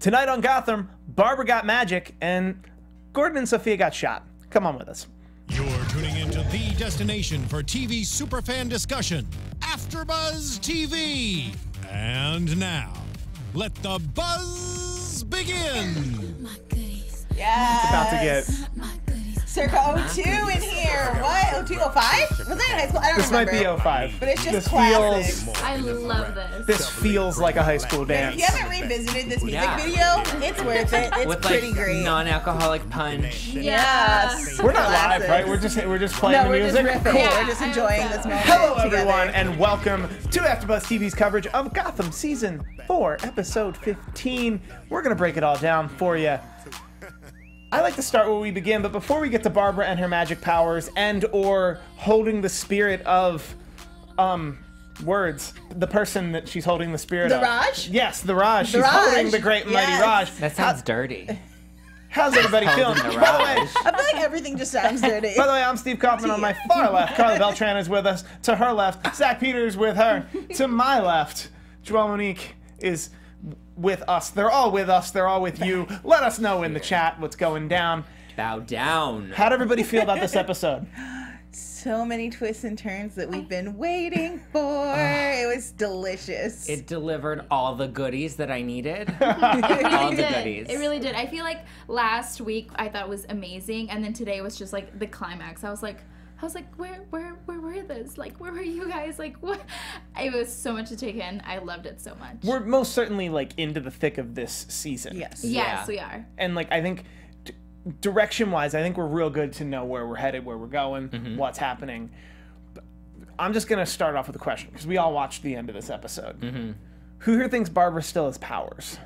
Tonight on Gotham, Barbara got magic, and Gordon and Sophia got shot. Come on with us. You're tuning into the destination for TV superfan discussion, Afterbuzz TV. And now, let the buzz begin. Yes. It's about to get... Circa 02 in here. What? 02, 05? Was that in high school? I don't This remember. might be 05. But it's just this classic. I love this. This feels like a high school dance. If you haven't revisited this music Yeah. video, it's worth it. It's With pretty like great. non-alcoholic punch. Yes. We're not live, Classics. right? We're just playing No, the we're just music. riffing. Cool. We're just enjoying this moment. Hello, together. everyone, and welcome to AfterBuzz TV's coverage of Gotham Season 4, Episode 15. We're going to break it all down for you. I like to start where we begin, but before we get to Barbara and her magic powers and or holding the spirit of, words, the person that she's holding the spirit The of. Raj? Yes, the Raj. The She's holding Raj. the great and mighty Yes. Raj. That sounds dirty. How's everybody feeling? Holding the By the way, Raj. I feel like everything just sounds dirty. By the way, I'm Steve Kaufmann. On my far left, Karla Beltran is with us. To her left, Zack Peters with her. To my left, Joelle Monique is with us. They're all with us. They're all with you. Let us know in the chat what's going down. Bow down. How'd everybody feel about this episode? So many twists and turns that we've been waiting for. It was delicious. It delivered all the goodies that I needed. It really all the did. goodies. It really did. I feel like last week I thought was amazing, and then today was just like the climax. I was like, where were this? Like, where were you guys? Like, what? It was so much to take in. I loved it so much. We're most certainly like into the thick of this season. Yes. Yes, Yeah. we are. And like I think direction-wise, I think we're real good to know where we're headed, where we're going, what's happening. But I'm just gonna start off with a question because we all watched the end of this episode. Who here thinks Barbara still has powers?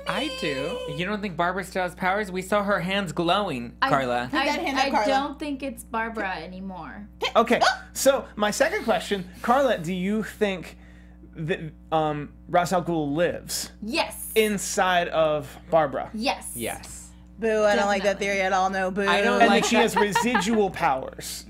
I do. You don't think Barbara still has powers? We saw her hands glowing, Carla. that hand up, I Carla. don't think it's Barbara anymore. Okay, so my second question, Carla, do you think that Ra's al Ghul lives Yes. inside of Barbara? Yes. Yes. Boo, I don't like that Definitely. theory at all. No, boo. I don't And like that she has residual powers.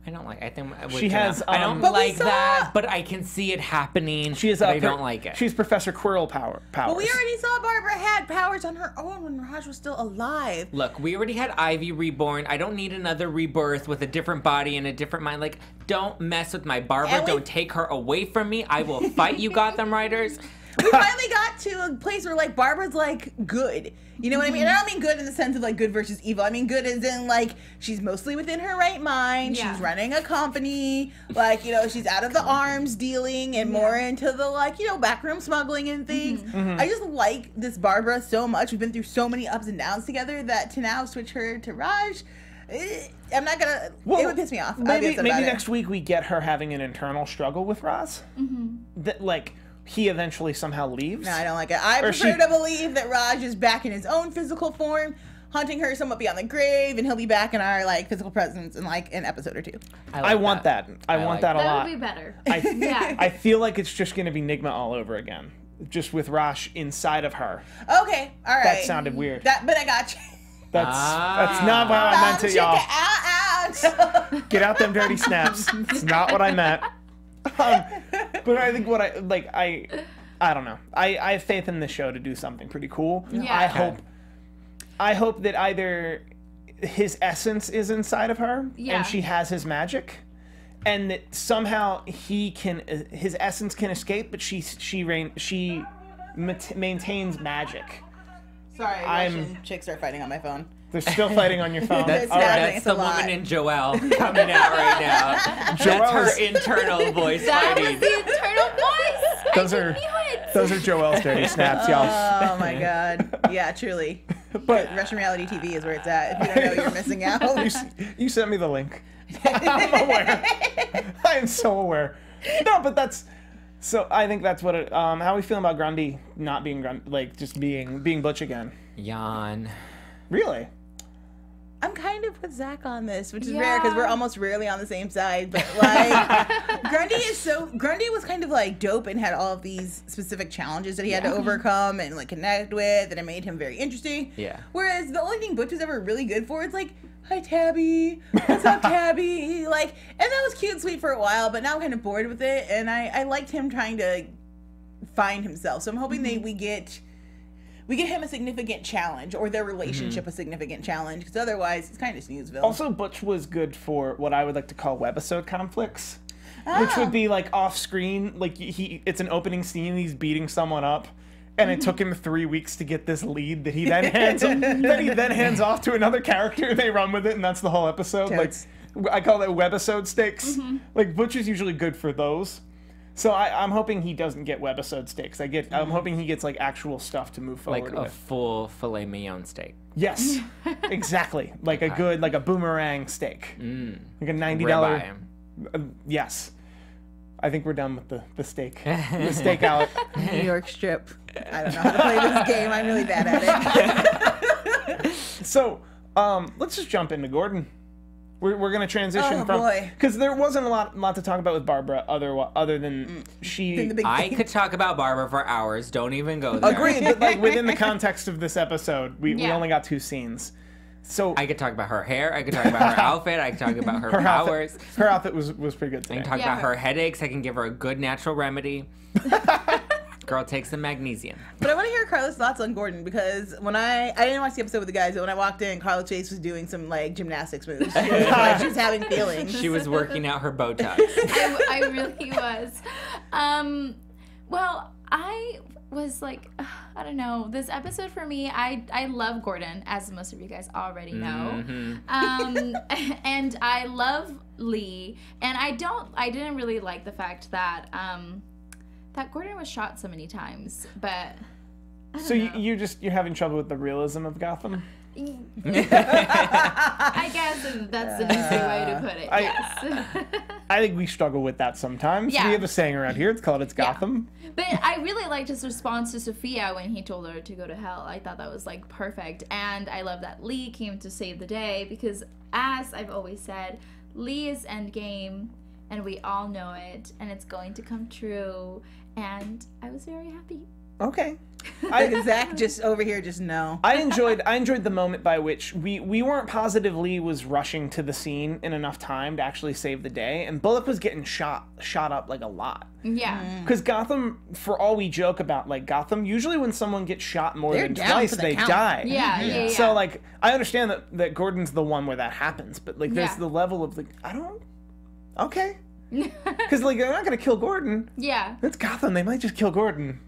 I don't like. I think She has, I don't But we like saw- that, but I can see it happening. She has but I don't like it. She's Professor Quirrell powers. But we already saw Barbara had powers on her own when Raj was still alive. Look, we already had Ivy reborn. I don't need another rebirth with a different body and a different mind. Like, don't mess with my Barbara. And we- Don't take her away from me. I will fight you, Gotham Writers. We finally got to a place where, like, Barbara's, like, good. You know what I mean? And I don't mean good in the sense of, like, good versus evil. I mean good as in, like, she's mostly within her right mind. Yeah. She's running a company. Like, you know, she's out of the arms dealing and more into the, like, you know, backroom smuggling and things. I just like this Barbara so much. We've been through so many ups and downs together that to now switch her to Raj, I'm not gonna, it would piss me off. I'd be Maybe upset about it. next week we get her having an internal struggle with Ra's. That like he eventually somehow leaves. No, I don't like it. I Or prefer she- to believe that Raj is back in his own physical form, hunting her somewhat beyond the grave, and he'll be back in our like physical presence in like an episode or two. I want that. I want like that a That lot. would be better. I Yeah. feel like it's just going to be Nigma all over again, just with Rash inside of her. Okay, all right. That sounded weird. But I got you. That's not how I meant it, y'all. Out. Get out them dirty snaps. It's not what I meant. But I think what I don't know. I have faith in this show to do something pretty cool. Yeah. I hope that either his essence is inside of her Yeah. and she has his magic, and that somehow his essence can escape, but she maintains magic. Sorry, I'm- Russian chicks are fighting on my phone. They're still fighting on your phone. That's All right. happening. That's It's the a lot. woman in Joelle coming out right now. That's Joelle's- her internal voice That fighting. was the internal voice. Those I are- knew it. Those are Joelle's dirty snaps, y'all. Oh my god. Yeah, truly. But Russian reality TV is where it's at. If you don't know, you're missing out. you sent me the link. I'm aware. I am so aware. No, but that's so. I think that's what it. How are we feeling about Grundy not being like just being Butch again? Yawn. Really? I'm kind of with Zach on this, which is Yeah. rare because we're almost rarely on the same side. But like, Grundy was kind of like dope and had all of these specific challenges that he had to overcome and like connect with, and it made him very interesting. Yeah. Whereas the only thing Butch was ever really good for is like, hi Tabby, what's up Tabby? Like, and that was cute and sweet for a while, but now I'm kind of bored with it, and I liked him trying to find himself. So I'm hoping that we get we give him a significant challenge, or their relationship a significant challenge, because otherwise it's kind of snoozeville. Also, Butch was good for what I would like to call webisode conflicts, which would be like off screen, like it's an opening scene, he's beating someone up, and it took him 3 weeks to get this lead that he then hands off to another character, and they run with it, and that's the whole episode. Totes. Like I call that webisode stakes. Like Butch is usually good for those. So I'm hoping he doesn't get webisode steaks. I'm hoping he gets like actual stuff to move forward Like a with. full filet mignon steak. Yes, exactly. Like a good, like a boomerang steak. Like a $90. Ribeye. Yes. I think we're done with the steak. The steak out. New York strip. I don't know how to play this game. I'm really bad at it. So let's just jump into Gordon. We're gonna transition from, boy. because there wasn't a lot to talk about with Barbara other than she. The big I thing. could talk about Barbara for hours. Don't even go there. Agreed, but like within the context of this episode, we Yeah. only got 2 scenes. So I could talk about her hair. I could talk about her outfit. I could talk about her powers. her outfit was pretty good I today. can talk Yeah. about her headaches. I can give her a good natural remedy. Girl, take some magnesium. But I want to hear Carla's thoughts on Gordon, because when I didn't watch the episode with the guys, but when I walked in, Carla Chase was doing some like gymnastics moves. She was, like, she was having feelings. She was working out her Botox. I really was. Well, I was like, I don't know. This episode for me, I love Gordon, as most of you guys already know. And I love Lee. And I didn't really like the fact that that Gordon was shot so many times. But So you're having trouble with the realism of Gotham? I guess that's an easy way to put it. Yes. I think we struggle with that sometimes. Yeah. We have a saying around here. It's called "It's Gotham." But I really liked his response to Sophia when he told her to go to hell. I thought that was like perfect. And I love that Lee came to save the day, because as I've always said, Lee is endgame and we all know it and it's going to come true. And I was very happy. Okay. Zach just over here, just no. I enjoyed the moment by which we weren't positive Lee was rushing to the scene in enough time to actually save the day, and Bullock was getting shot up like a lot. Yeah. Because Gotham, for all we joke about, like Gotham, usually when someone gets shot more They're than down twice, for the they count. die. Yeah. So like, I understand that Gordon's the one where that happens, but like, there's Yeah. the level of like, okay, because like they're not gonna kill Gordon. Yeah. It's Gotham. They might just kill Gordon.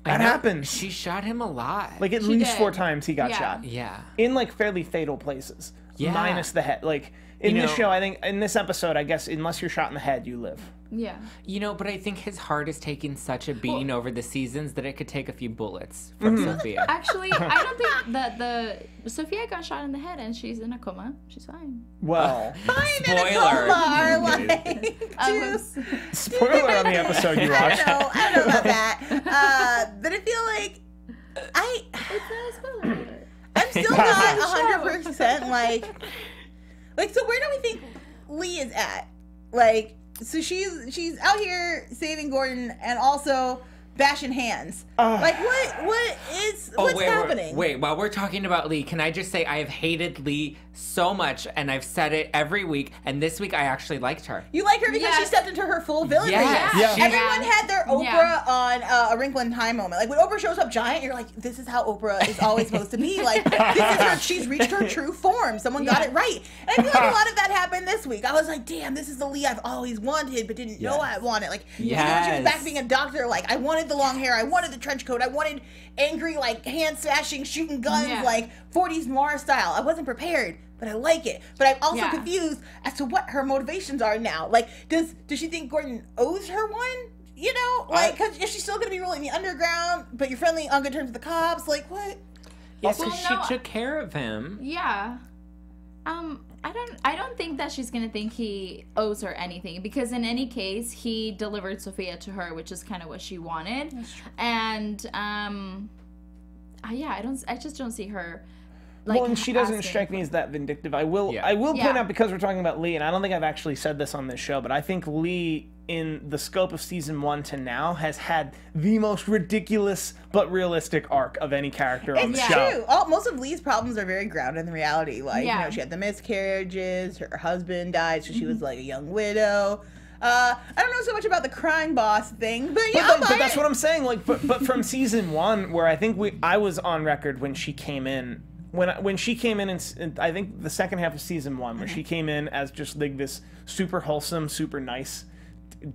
That happens. She shot him a lot. Like at She least did. 4 times he got Yeah. shot. Yeah. In like fairly fatal places. Yeah. Minus the head. Like in You this know- show, I think in this episode, I guess unless you're shot in the head, you live. Yeah. You know, but I think his heart has taken such a beating over the seasons that it could take a few bullets from Sophia. Actually, I don't think that the Sophia got shot in the head and she's in a coma. She's fine. Well, Spoiler. Are like, just, spoiler on the episode you I watched. don't know about that. But I feel like It's not a spoiler alert. I'm still not 100% like. So where do we think Lee is at? Like, so she's out here saving Gordon and also bashing hands. Like, what's happening? Wait, while we're talking about Lee, can I just say I have hated Lee so much, and I've said it every week, and this week I actually liked her. You like her because she Yes. stepped into her full villain. Yes. Yeah. Everyone had their Oprah on A Wrinkle in Time moment. Like when Oprah shows up giant, you're like, this is how Oprah is always supposed to be. Like this is her. She's reached her true form. Someone got it right. And I feel like a lot of that happened this week. I was like, damn, this is the Lee I've always wanted, but didn't know I wanted. Like she was back being a doctor. Like I wanted the long hair. I wanted the trench coat. I wanted angry, like hand smashing, shooting guns, like 40s noir style. I wasn't prepared. But I like it. But I'm also confused as to what her motivations are now. Like, does she think Gordon owes her one? You know, like, because is she still gonna be ruling the underground? But you're friendly on good terms with the cops. Like, what? Yes, Well, because no, she took care of him. Yeah. I don't think that she's gonna think he owes her anything, because in any case he delivered Sophia to her, which is kind of what she wanted. That's true. And I just don't see her. Like, well, and she doesn't asking. strike me as that vindictive. I will point out, because we're talking about Lee, and I don't think I've actually said this on this show, but I think Lee, in the scope of season 1 to now, has had the most ridiculous but realistic arc of any character on the It's show. true. Most of Lee's problems are very grounded in reality. Like, you know, she had the miscarriages, her husband died, so she was like a young widow. I don't know so much about the crime boss thing, but yeah, but that's what I'm saying. Like, but from season 1, where I think I was on record when she came in. When she came in I think the second half of season 1, where she came in as just like this super wholesome, super nice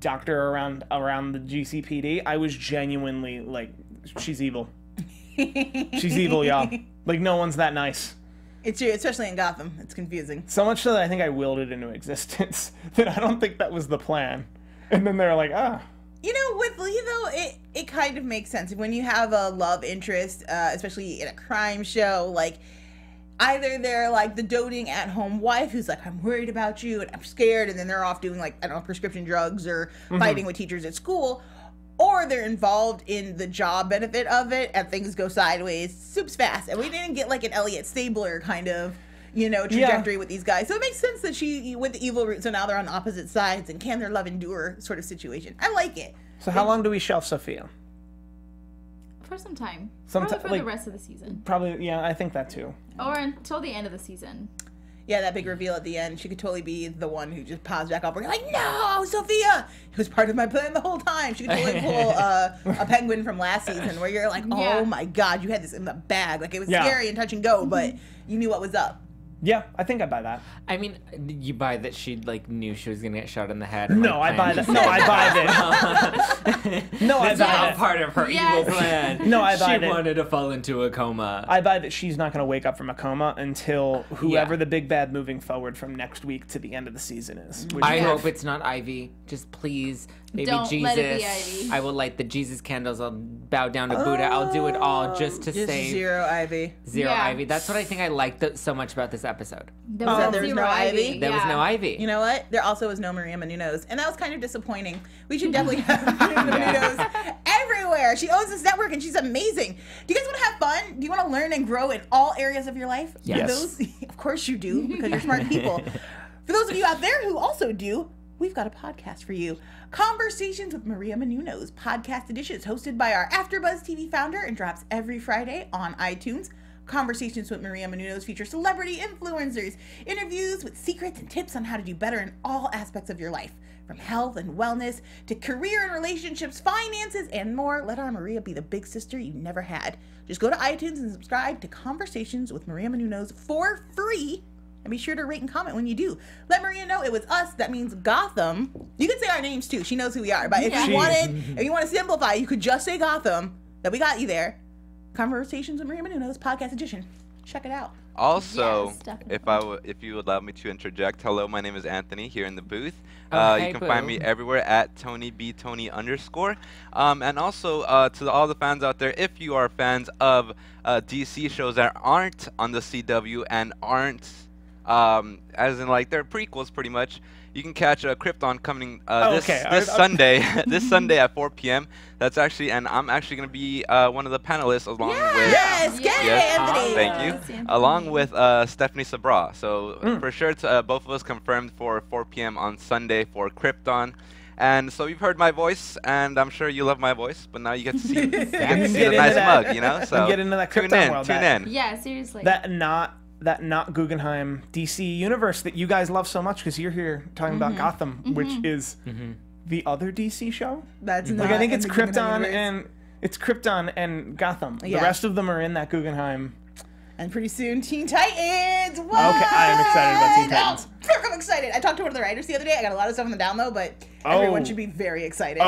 doctor around the GCPD, I was genuinely like, she's evil. She's evil, y'all. Like, no one's that nice. It's true, especially in Gotham. It's confusing. So much so that I think I willed it into existence. That I don't think that was the plan. And then they're like, You know, with Lee, though, it kind of makes sense. When you have a love interest, especially in a crime show, like, either they're, like, the doting at-home wife who's like, I'm worried about you and I'm scared, and then they're off doing, like, I don't know, prescription drugs or fighting with teachers at school, or they're involved in the job benefit of it and things go sideways soups fast. And we didn't get, like, an Elliot Stabler kind of, you know, trajectory with these guys. So it makes sense that she went the evil route, so now they're on opposite sides, and can their love endure sort of situation. I like it. So how long do we shelf Sophia? For some time. Probably for the rest of the season. Probably, yeah, I think that too. Or until the end of the season. Yeah, that big reveal at the end. She could totally be the one who just pops back up. We're like, no, Sophia! It was part of my plan the whole time. She could totally pull a penguin from last season where you're like, oh my god, you had this in the bag. Like, it was scary and touch and go, but you knew what was up. Yeah, I think I buy that. I mean, you buy that she like knew she was gonna get shot in the head. No, I buy that. No, I buy that. No, I buy that. Part of her evil plan. No, I buy She that. wanted to fall into a coma. I buy that she's not going to wake up from a coma until whoever the big bad moving forward from next week to the end of the season is. I hope it's not Ivy. Just please, baby Don't Jesus. let it be Ivy. I will light the Jesus candles. I'll bow down to Buddha. I'll do it all just to save Zero Ivy. Zero Yeah. Ivy. That's what I think I liked so much about this episode. There was there was zero no Ivy? There was no Ivy. You know what? There also was no Maria Menounos, and that was kind of disappointing. We should definitely have Maria Menounos everywhere. She owns this network, and she's amazing. Do you guys want to have fun? Do you want to learn and grow in all areas of your life? Yes. Those, of course you do, because you're smart people. For those of you out there who also do, we've got a podcast for you. Conversations with Maria Menounos, podcast edition, is hosted by our AfterBuzz TV founder and drops every Friday on iTunes. Conversations with Maria Menounos feature celebrity influencers, interviews with secrets and tips on how to do better in all aspects of your life, from health and wellness to career and relationships, finances, and more. Let our Maria be the big sister you never had. Just go to iTunes and subscribe to Conversations with Maria Menounos for free. And be sure to rate and comment when you do. Let Maria know it was us. That means Gotham. You can say our names too. She knows who we are. But if you want to simplify, you could just say Gotham. That we got you there. Conversations with Maria Menounos, podcast edition. Check it out. Also, Yes, definitely. if you would allow me to interject, hello, my name is Anthony here in the booth. Hey, you can find me everywhere at TonyBTony_. And also to all the fans out there, if you are fans of DC shows that aren't on the CW and aren't as in like they're prequels pretty much, you can catch Krypton coming this Sunday this Sunday at 4 p.m. That's actually, and I'm actually going to be one of the panelists along with Anthony. Thank you. Anthony. Along with Stephanie Sabra. So for sure, both of us confirmed for 4 p.m. on Sunday for Krypton. And so you've heard my voice, and I'm sure you love my voice, but now you get to see, the nice mug, you know? So get into that Krypton world. Tune in. Yeah, seriously. That not Guggenheim DC universe that you guys love so much, because you're here talking about Gotham, which is the other DC show. That's Like, I think it's Krypton and Gotham. Yeah. The rest of them are in that Guggenheim. And pretty soon, Teen Titans. What? Okay, I am excited about Teen Titans. Oh, I'm excited. I talked to one of the writers the other day. I got a lot of stuff on the down low, but everyone should be very excited.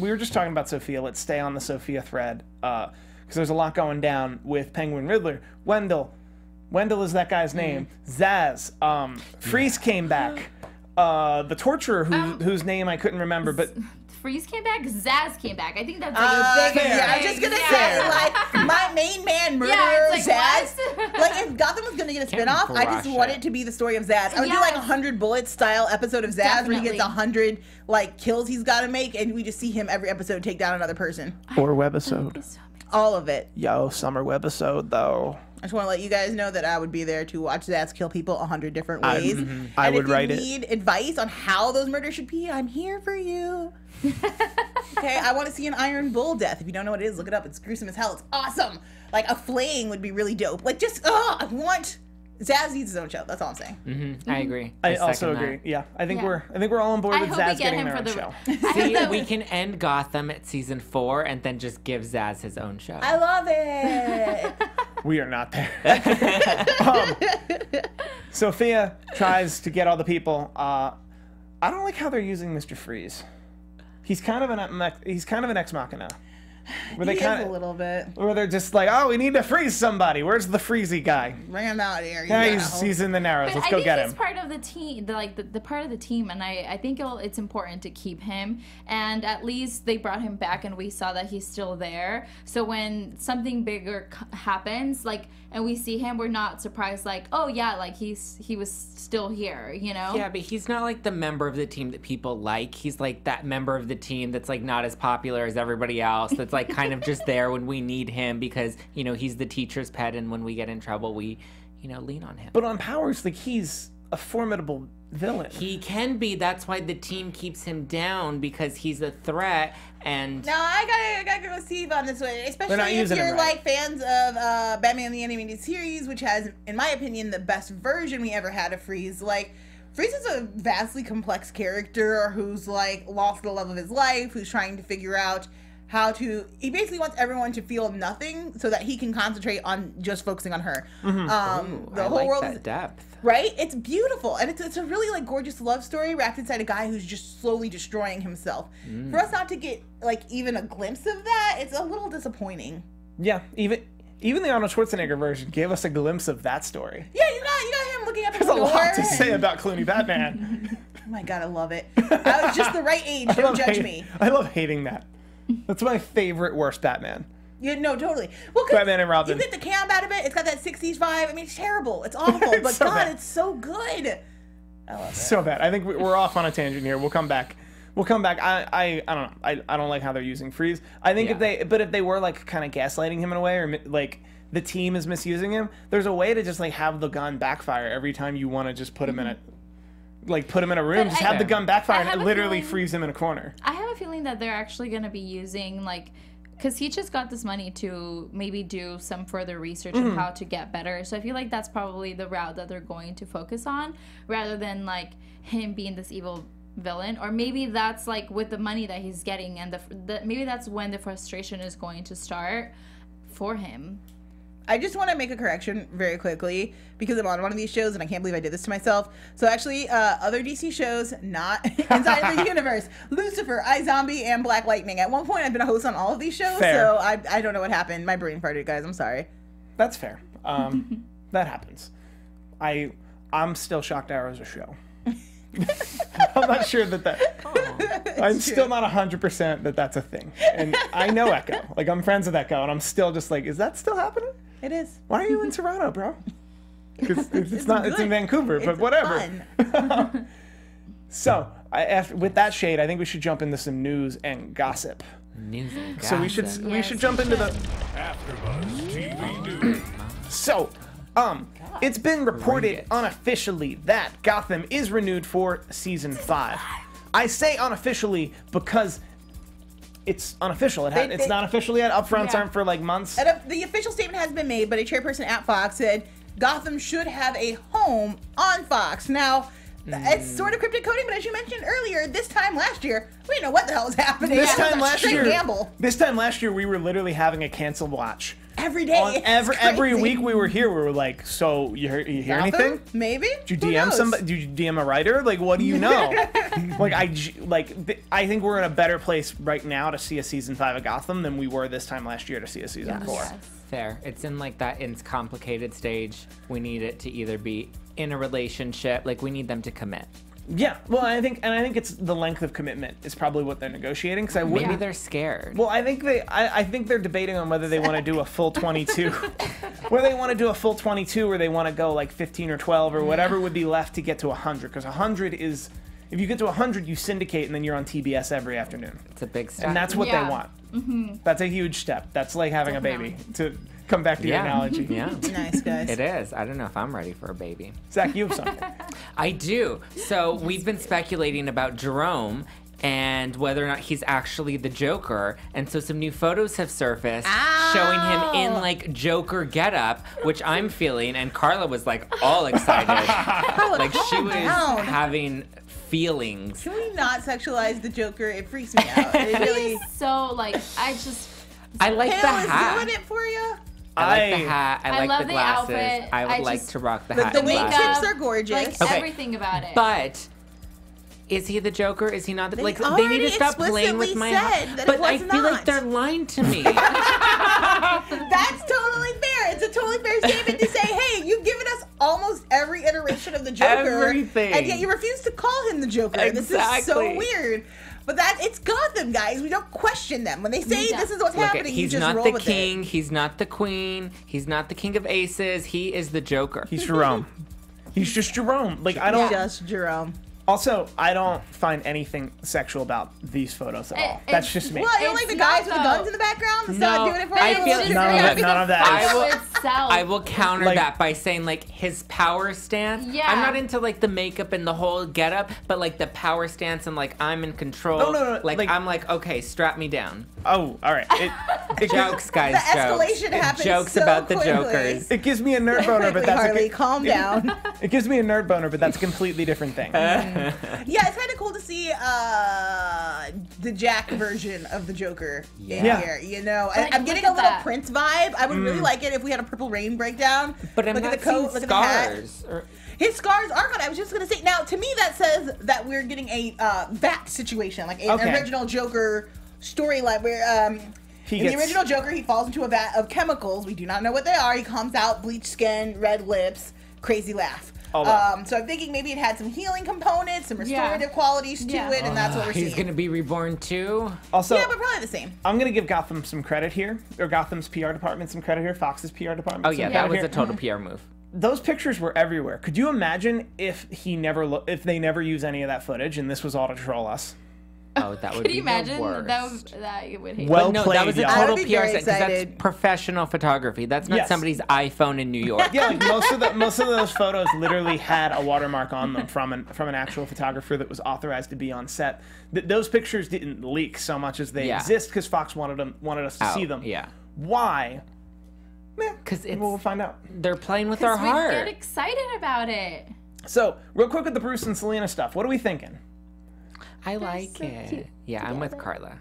We were just talking about Sophia. Let's stay on the Sophia thread, because there's a lot going down with Penguin, Riddler, Wendell is that guy's name. Zaz. Freeze came back. The torturer whose name I couldn't remember, but Freeze came back, Zaz came back. I think that's like a big yeah, I'm just gonna say, like, my main man murderer, it's like, Zaz. what? Like, if Gotham was gonna get a spinoff, I just want it to be the story of Zaz. I would do like a 100 Bullets style episode of Zaz where he gets 100 like kills he's got to make, and we just see him every episode take down another person. or webisode. All of it. Yo, summer webisode though. I just want to let you guys know that I would be there to watch Zaz kill people 100 different ways. I And would write if it. you need advice on how those murders should be, I'm here for you. Okay, I want to see an Iron Bull death. If you don't know what it is, look it up. It's gruesome as hell. It's awesome. Like, a flaying would be really dope. Like, just, I want Zaz needs his own show. That's all I'm saying. I agree. I also agree. Yeah, I think we're all on board with Zaz getting their own show. See, we can end Gotham at season 4 and then just give Zaz his own show. I love it. We are not there. Sophia tries to get all the people. I don't like how they're using Mr. Freeze. He's kind of an ex machina. Where they kind of a little bit. Where they're just like, oh, we need to freeze somebody. Where's the freezy guy? Bring him out here. Yeah, he's in the Narrows. Let's go get him. I think he's part of the team, the part of the team, and I think it's important to keep him. And at least they brought him back, and we saw that he's still there. So when something bigger happens, like, and we see him, we're not surprised. Like, oh yeah, like he was still here, you know? Yeah, but he's not like the member of the team that people like. He's like that member of the team that's like not as popular as everybody else. That's like kind of just there when we need him because, you know, he's the teacher's pet, and when we get in trouble, we, you know, lean on him. But on Powers, like, he's a formidable villain. He can be. That's why the team keeps him down, because he's a threat. And no, I gotta go with Steve on this one, especially if using you're him right. like fans of Batman the Animated Series, which has, in my opinion, the best version we ever had of Freeze. Like, Freeze is a vastly complex character who's like lost the love of his life, who's trying to figure out how to. He basically wants everyone to feel nothing so that he can concentrate on just focusing on her. the whole like world that depth. Right? It's beautiful, and it's a really like gorgeous love story wrapped inside a guy who's just slowly destroying himself. For us not to get like even a glimpse of that, it's a little disappointing. Yeah, even the Arnold Schwarzenegger version gave us a glimpse of that story. Yeah, you got him looking at the There's door. a lot to say about Clooney Batman. Oh my god, I love it. I was just the right age. Don't judge me. I love hating that. That's my favorite worst Batman. Yeah, no, totally. Well, Batman and Robin. You get the camp out of it. It's got that 60s vibe. I mean, it's terrible. It's awful. But so God, bad. it's so good. I love it. So bad. I think we're off on a tangent here. We'll come back. I don't know. I don't like how they're using Freeze. I think if they were like kind of gaslighting him in a way, or like the team is misusing him, there's a way to just like have the gun backfire every time you want to just put him in a room. Just have the gun backfire and literally freeze him in a corner. I have a feeling that they're actually going to be using like, because he just got this money to maybe do some further research on how to get better. So I feel like that's probably the route that they're going to focus on, rather than like him being this evil villain. Or maybe that's like with the money that he's getting, and maybe that's when the frustration is going to start for him. I just want to make a correction very quickly because I'm on one of these shows and I can't believe I did this to myself. So actually, other DC shows not inside the universe: Lucifer, iZombie, and Black Lightning. At one point, I've been a host on all of these shows, so I don't know what happened. My brain farted, guys. I'm sorry. That's fair. That happens. I'm still shocked Arrow's a show. I'm not sure that. I'm still not 100% that that's a thing. And I know Echo. Like, I'm friends with Echo, and I'm still just like, is that still happening? It is. Why are you in Toronto, bro? Because it's not. Good. It's in Vancouver, but whatever. So, with that shade, I think we should jump into some news and gossip. So we should jump into the Afterbuzz TV News. So, it's been reported unofficially that Gotham is renewed for season 5. I say unofficially because it's unofficial. It's not official yet. Upfronts aren't for like months. The official statement has been made, but a chairperson at Fox said Gotham should have a home on Fox. Now, it's sort of cryptic coding, but as you mentioned earlier, this time last year, we didn't know what the hell was happening. This time last year, we were literally having a cancel watch. Every day. Every week we were here, we were like, so you hear anything? Maybe? Did you DM somebody? Did you DM a writer? Like, what do you know? I think we're in a better place right now to see a season 5 of Gotham than we were this time last year to see a season 4. Yes. Fair. It's in like that complicated stage. We need it to either be in a relationship, like we need them to commit. Yeah, well, I think it's the length of commitment is probably what they're negotiating. Because maybe they're scared. Well, I think they're debating on whether they want to do a full 22, whether they want to do a full 22, or they want to go like 15 or 12 or whatever would be left to get to 100. Because 100 is, if you get to 100, you syndicate and then you're on TBS every afternoon. It's a big step, and that's what they want. That's a huge step. That's like having a baby. To come back to your analogy. Yeah, nice guys. It is. I don't know if I'm ready for a baby. Zach, you have something. I do. So we've been speculating about Jerome and whether or not he's actually the Joker. And so some new photos have surfaced showing him in like Joker getup, which I'm feeling, and Karla was like all excited. Like she was having feelings. Can we not sexualize the Joker? It freaks me out. It really So like I like the Pale is hat. doing it for you. I like the hat. I like love the the glasses. outfit. I would I like just- to rock the The hat and wing glasses. tips are gorgeous. like Okay. everything about it. But is he the Joker? Is he not? They Like they need already to stop playing with my explicitly said that But it I was feel like not. they're lying to me. That's totally fair. It's a totally fair statement to say, hey, you've given us almost every iteration of the Joker. Everything. And yet you refuse to call him the Joker. This is so Exactly. weird. But it's Gotham, guys. We don't question them. When they say this is what's Look, happening, you he's just not roll the with king. it. He's not the queen. He's not the king of aces. He is the Joker. He's Jerome. He's just Jerome. Like I don't. Just Jerome. Also, I don't find anything sexual about these photos at all. That's just me. Well, you don't like It's the guys not, with the guns in the background? That's not No, doing it for I you? feel- It's just- None of that- none of that I is- will- itself. I will counter Like- that by saying like his power stance. Yeah. I'm not into like the makeup and the whole getup, but like the power stance and like I'm in control. No, Like, like- I'm like, okay, strap me down. Oh, all right. It Jokes, guys. The jokes. escalation happens Jokes so about the quickly. Jokers. It gives me a nerd boner, but Quickly, that's Harley, calm down. It gives me a nerd boner, but that's a completely different thing. Yeah, it's kind of cool to see the Jack version of the Joker in Yeah. here. You know, Like, I'm getting look a at little that. Prince vibe. I would Mm. really like it if we had a Purple Rain breakdown. But I'm look not at the coat, seeing look at the hat. scars. Or- His scars are good. I was just gonna say. Now, to me, that says that we're getting a vat situation, like an Okay. original Joker storyline where He in gets- the original Joker, he falls into a vat of chemicals. We do not know what they are. He comes out, bleached skin, red lips, crazy laugh. All that. So I'm thinking maybe it had some healing components, some Yeah. restorative qualities to Yeah. it, and that's what we're He's seeing. gonna be reborn too. Also, Yeah, but probably the same. I'm gonna give Gotham some credit here, or Gotham's PR department some credit here, Fox's PR department. Oh some yeah, credit that was here. a total PR move. Those pictures were everywhere. Could you imagine if if they never use any of that footage and this was all to troll us? Oh, that would Could be you imagine the worst. that you would hate? Well No, played, that was a y'all. total I'd be PR very set because that's excited. professional photography. That's not Yes. somebody's iPhone in New York. Yeah, like most of those photos literally had a watermark on them from an actual photographer that was authorized to be on set. Those pictures didn't leak so much as they Yeah. exist because Fox wanted us to Oh, see them. Yeah, Why? because We'll find out. they're playing with our We heart. get excited about it. So, real quick with the Bruce and Selina stuff. What are we thinking? I like so it. cute Yeah, I'm with together. Carla.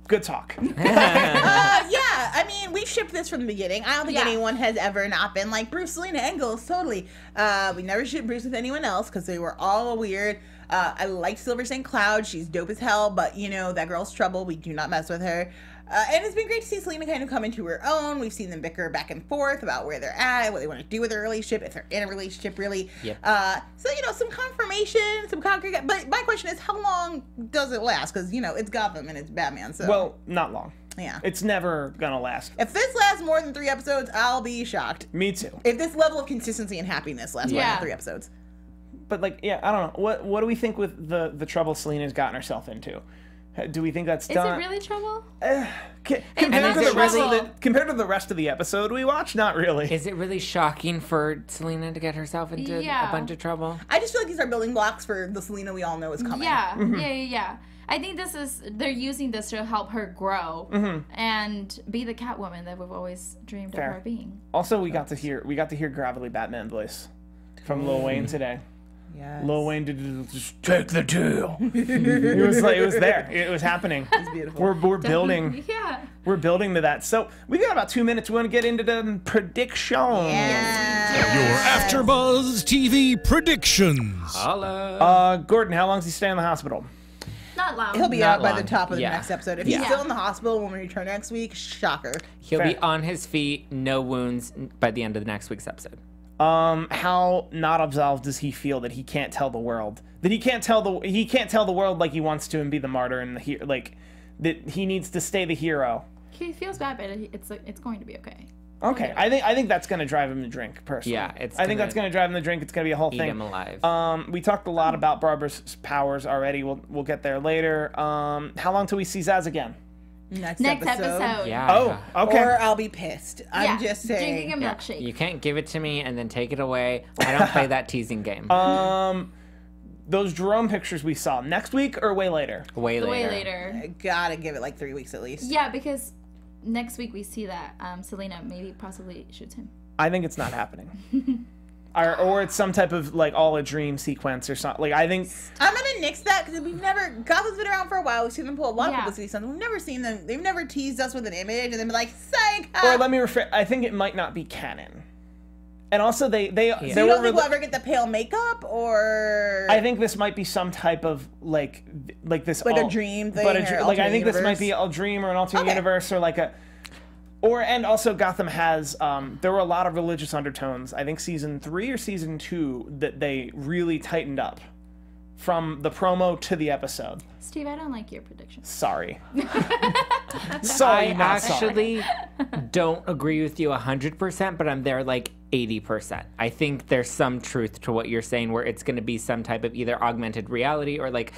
Good talk. Yeah, I mean, we've shipped this from the beginning. I don't think Yeah. anyone has ever not been like Bruce, Selina, Engels, totally. We never shipped Bruce with anyone else because they were all weird. I like Silver St. Cloud. She's dope as hell, but you know, that girl's trouble. We do not mess with her. And it's been great to see Selina kind of come into her own. We've seen them bicker back and forth about where they're at, what they want to do with their relationship, if they're in a relationship, really. Yep. So, you know, some confirmation, some concrete. But my question is, how long does it last? Because, you know, it's Gotham and it's Batman. So, Well, not long. yeah. It's never gonna last. If this lasts more than 3 episodes, I'll be shocked. Me too. If this level of consistency and happiness lasts more Yeah. than 3 episodes. But like, yeah, I don't know. What do we think with the trouble Selina's gotten herself into? Do we think that's Is done? it really trouble? Compared to is the it rest really- of compared to the rest of the episode we watched? Not really. Is it really shocking for Selina to get herself into Yeah. a bunch of trouble? I just feel like these are building blocks for the Selina we all know is coming. Yeah, yeah. I think they're using this to help her grow and be the Catwoman that we've always dreamed Fair. of her being. Also, we got to hear gravelly Batman voice from Lil Wayne today. Yes. Lil Wayne did just take the deal. it was there. It was happening. It's beautiful. We're building. Yeah. We're building to that. So we got about 2 minutes. We want to get into the predictions. Your AfterBuzz TV predictions. Holla. Gordon, how long does he stay in the hospital? Not long. He'll be Not out by long. the top of the Yeah. next episode. If he's Yeah. still in the hospital when we return next week, shocker. He'll be Fair. on his feet, no wounds by the end of the next week's episode. How not absolved does he feel that he can't tell the world that he can't tell the world like he wants to and be the martyr and like that he needs to stay the hero? He feels bad, but it's going to be okay. Okay, I think that's gonna drive him to drink personally. Yeah, I think that's gonna drive him to drink. It's gonna be a whole Eat thing. him alive. We talked a lot about Barbara's powers already. We'll get there later. How long till we see Zaz again? Next episode. Yeah. Oh, okay. Or I'll be pissed. I'm just saying. Drinking a Yeah. milkshake. You can't give it to me and then take it away. I don't play that teasing game. those Jerome pictures we saw next week or way later? Way later. Way later. I gotta give it like 3 weeks at least. Yeah, because next week we see that Selina maybe possibly shoots him. I think it's not happening. Or it's some type of like all a dream sequence or something. Like I think I'm gonna nix that because we've never. Gotham's been around for a while. We've seen them pull a lot of publicity stunts. We've never seen them. They've never teased us with an image and then be like, "Psych." Or let me rephrase. I think it might not be canon. And also they So you don't think we'll ever get the pale makeup, or I think this might be some type of like this a dream thing, but or like I think alternate this might be universe? a dream or an alternate universe or like a. And also Gotham has, there were a lot of religious undertones, I think season 3 or season 2, that they really tightened up from the promo to the episode. Steve, I don't like your predictions. Sorry. I actually don't agree with you 100%, but I'm there like 80%. I think there's some truth to what you're saying where it's going to be some type of either augmented reality or like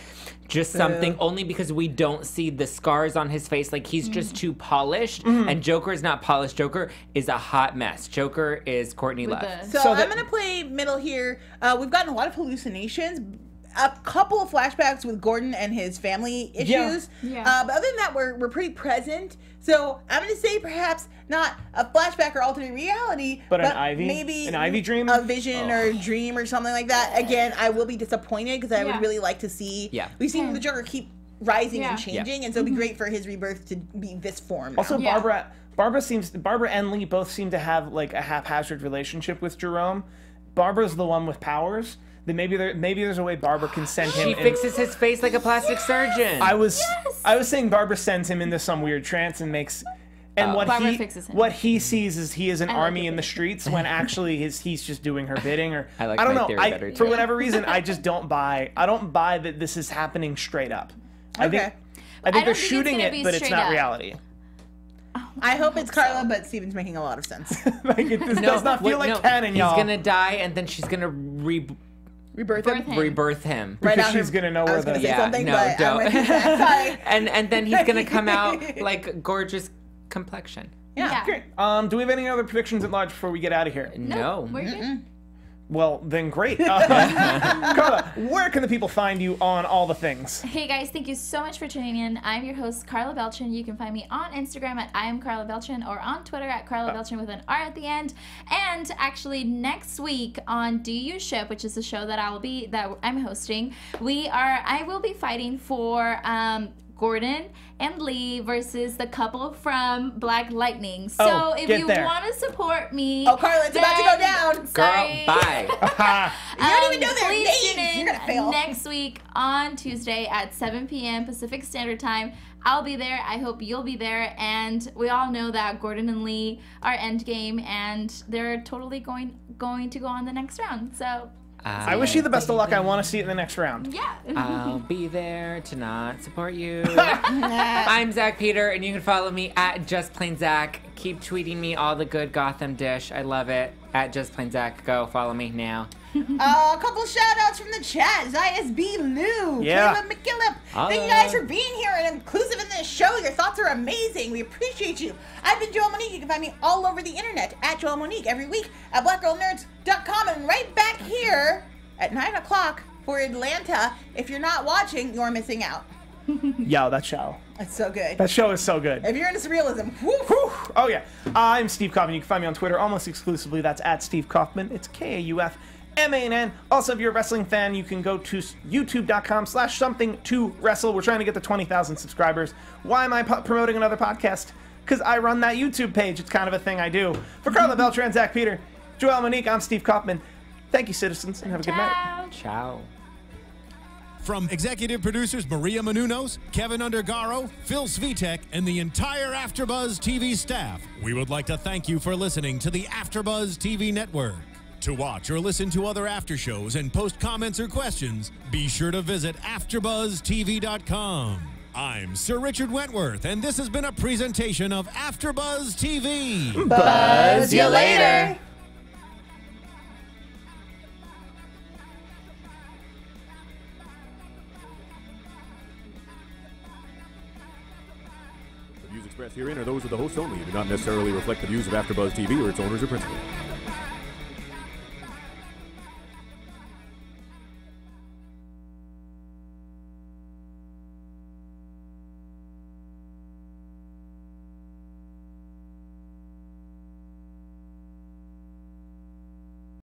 just something only because we don't see the scars on his face. Like he's just too polished and Joker is not polished. Joker is a hot mess. Joker is Courtney Love. So I'm going to play middle here. We've gotten a lot of hallucinations. A couple of flashbacks with Gordon and his family issues. Yeah. But other than that, we're pretty present. So I'm going to say perhaps not a flashback or alternate reality, but an Ivy? Maybe an Ivy dream? A vision or a dream or something like that. Again, I will be disappointed because I would really like to see. Yeah. We've seen the Joker keep rising and changing, and so it'd be great for his rebirth to be this form now. Also, Barbara and Lee both seem to have like a haphazard relationship with Jerome. Barbara's the one with powers. Then maybe there's a way Barbara can send him. She fixes his face like a plastic surgeon. I was saying Barbara sends him into some weird trance and makes. And what he sees is he is an army in the streets when actually he's just doing her bidding. Or I don't know. Theory better, for whatever reason, I just don't buy. I don't buy that this is happening straight up. I think they're shooting it, but it's not reality. I hope it's Karla, but Steven's making a lot of sense. Like it does not feel like canon, y'all. He's gonna die, and then she's gonna rebirth him. Because she's gonna know where the Sorry. and then he's gonna come out like gorgeous complexion. Yeah. Great. Do we have any other predictions at large before we get out of here? No. We're good. Well, then great. Karla, where can the people find you on all the things? Hey guys, thank you so much for tuning in. I'm your host, Karla Beltran. You can find me on Instagram at I am Karla Beltran or on Twitter at Karla Beltran with an R at the end. And actually next week on Do You Ship, which is the show that I'm hosting, I will be fighting for Gordon and Lee versus the couple from Black Lightning. So if you want to support me... Oh, Karla, it's about to go down. Sorry. Girl, bye. You don't even know their please names. Tune in You're going to fail. next week on Tuesday at 7 p.m. Pacific Standard Time. I'll be there. I hope you'll be there. And we all know that Gordon and Lee are endgame, and they're totally going to go on the next round. So... I wish you the best of luck. I want to see it in the next round. Yeah. I'll be there to not support you. I'm Zack Peters, and you can follow me at JustPlainZack. Keep tweeting me all the good Gotham dish. I love it. At JustPlainZack. Go follow me now. A couple shout outs from the chat. ISB Lou. Caleb McKillop. Thank you guys for being here and inclusive in this show. Your thoughts are amazing. We appreciate you. I've been Joelle Monique. You can find me all over the internet at Joelle Monique every week at blackgirlnerds.com and right back here at 9 o'clock for Atlanta. If you're not watching, you're missing out. Yo, that show. It's so good. That show is so good. If you're into surrealism, oh yeah. I'm Steve Kaufmann. You can find me on Twitter almost exclusively. That's at Steve Kaufmann. It's KAUFMANN. Also, if you're a wrestling fan, you can go to youtube.com/something2wrestle. We're trying to get to 20,000 subscribers. Why am I promoting another podcast? Because I run that YouTube page. It's kind of a thing I do. For Karla Beltran, Zack Peters, Joelle Monique, I'm Steve Kaufmann. Thank you, citizens, and have a good night. Ciao. From executive producers Maria Menounos, Kevin Undergaro, Phil Svitek, and the entire Afterbuzz TV staff, we would like to thank you for listening to the Afterbuzz TV network. To watch or listen to other after shows and post comments or questions, be sure to visit AfterbuzTV.com. I'm Sir Richard Wentworth, and this has been a presentation of Afterbuzz TV. Buzz you later. The views expressed herein are those of the hosts only and do not necessarily reflect the views of AfterBuzz TV or its owners or principals.